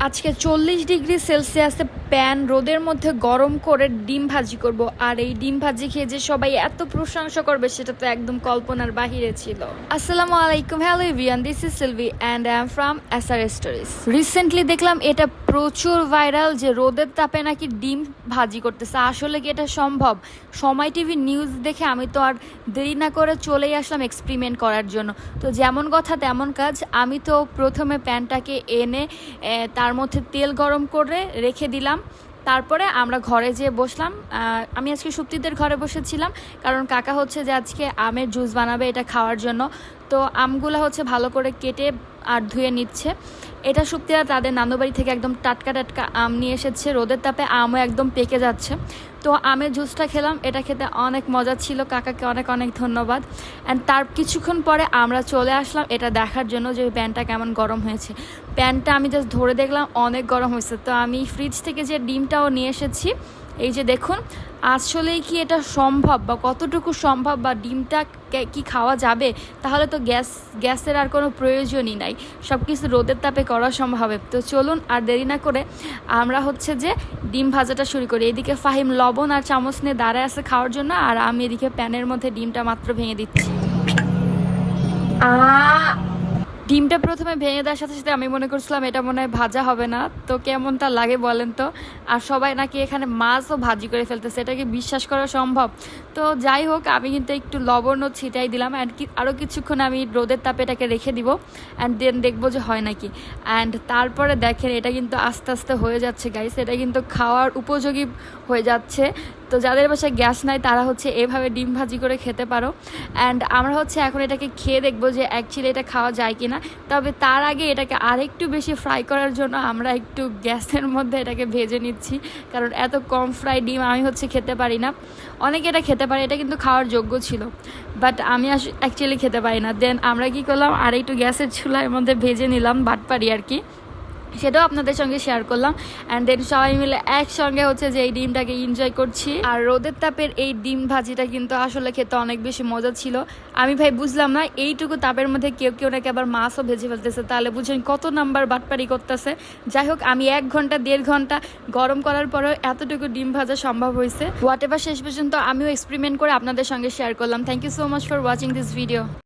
আজকে 40 degree সেলসিয়াসে pan রোদের মধ্যে গরম করে ডিম ভাজি করব। আর এই ডিম ভাজি খেয়ে যে সবাই এত প্রশংসা করবে সেটা তো একদম কল্পনার বাহিরে ছিল। আসসালামু আলাইকুম, hello everyone, this is Sylvie and I am from SR stories. Recently দেখলাম এটা প্রচুর ভাইরাল যে রোদের তাপে নাকি ডিম ভাজি করতেছে। আসলে কি এটা সম্ভব? সময় টিভি নিউজ দেখে আমি তো আর দেরি না করে চলেই আসলাম এক্সপেরিমেন্ট করার জন্য। তো যেমন কথা তেমন কাজ, আমি তো প্রথমে প্যানটাকে এনে তার মধ্যে তেল গরম করে রেখে দিলাম। তারপরে আমরা ঘরে যেয়ে বসলাম। আমি আজকে সুপ্তিদের ঘরে বসেছিলাম, কারণ কাকা হচ্ছে যে আজকে আমের জুস বানাবে এটা খাওয়ার জন্য। তো আমগুলো হচ্ছে ভালো করে কেটে আর ধুয়ে নিচ্ছে। এটা সুপ্তিরা তাদের নানুবাড়ি থেকে একদম টাটকা টাটকা আম নিয়ে এসেছে। রোদের তাপে আমও একদম পেকে যাচ্ছে। তো আমের জুসটা খেলাম, এটা খেতে অনেক মজা ছিল। কাকাকে অনেক অনেক ধন্যবাদ। অ্যান্ড তার কিছুক্ষণ পরে আমরা চলে আসলাম এটা দেখার জন্য যে প্যানটা কেমন গরম হয়েছে। প্যানটা আমি জাস্ট ধরে দেখলাম অনেক গরম হয়েছে। তো আমি ফ্রিজ থেকে যে ডিমটাও নিয়ে এসেছি, এই যে দেখুন। আসলেই কি এটা সম্ভব বা কতটুকু সম্ভব বা ডিমটা কি খাওয়া যাবে? তাহলে তো গ্যাসের আর কোনো প্রয়োজনই নাই, সব কিছু রোদের তাপে করা সম্ভব হবে। তো চলুন আর দেরি না করে আমরা হচ্ছে যে ডিম ভাজাটা শুরু করি। এদিকে ফাহিম লবণ আর চামচ নিয়ে দাঁড়ায় আছে খাওয়ার জন্য, আর আমি এদিকে প্যানের মধ্যে ডিমটা মাত্র ভেঙে দিচ্ছি। ডিমটা প্রথমে ভেঙে দেওয়ার সাথে সাথে আমি মনে করছিলাম এটা মনে হয় ভাজা হবে না। তো কেমনটা লাগে বলেন তো? আর সবাই নাকি এখানে মাছও ভাজি করে ফেলতেছে, এটা কি বিশ্বাস করা সম্ভব? তো যাই হোক, আমি কিন্তু একটু লবণও ছিটাই দিলাম। অ্যান্ড আরও কিছুক্ষণ আমি রোদের তাপে এটাকে রেখে দিব, অ্যান্ড দেন দেখবো যে হয় নাকি। অ্যান্ড তারপরে দেখেন এটা কিন্তু আস্তে আস্তে হয়ে যাচ্ছে গাইস, এটা কিন্তু খাওয়ার উপযোগী হয়ে যাচ্ছে। তো যাদের বাসায় গ্যাস নাই তারা হচ্ছে এভাবে ডিম ভাজি করে খেতে পারো। অ্যান্ড আমরা হচ্ছে এখন এটাকে খেয়ে দেখবো যে অ্যাকচুয়ালি এটা খাওয়া যায় কি না। তবে তার আগে এটাকে আরেকটু বেশি ফ্রাই করার জন্য আমরা একটু গ্যাসের মধ্যে এটাকে ভেজে নিচ্ছি, কারণ এত কম ফ্রাই ডিম আমি হচ্ছে খেতে পারি না। অনেকে এটা খেতে পারে, এটা কিন্তু খাওয়ার যোগ্য ছিল, বাট আমি অ্যাকচুয়ালি খেতে পারি না। দেন আমরা কি করলাম, আর একটু গ্যাসের চুলার মধ্যে ভেজে নিলাম, বাটপারি আর কি, সেটাও আপনাদের সঙ্গে শেয়ার করলাম। অ্যান্ড দেন সবাই মিলে একসঙ্গে হচ্ছে যে এই ডিমটাকে এনজয় করছি। আর রোদের তাপের এই ডিম ভাজিটা কিন্তু আসলে খেতে অনেক বেশি মজা ছিল। আমি ভাই বুঝলাম না, এইটুকু তাপের মধ্যে কেউ কেউ নাকি আবার মাছও ভেজে ফেলতেছে, তাহলে বুঝেন কত নাম্বার বাটপারি করতেছে। যাই হোক, আমি 1 ঘন্টা 1.5 ঘন্টা গরম করার পরেও এতটুকু ডিম ভাজা সম্ভব হয়েছে। হোয়াট এভার, শেষ পর্যন্ত আমিও এক্সপেরিমেন্ট করে আপনাদের সঙ্গে শেয়ার করলাম। Thank you so much for watching this video.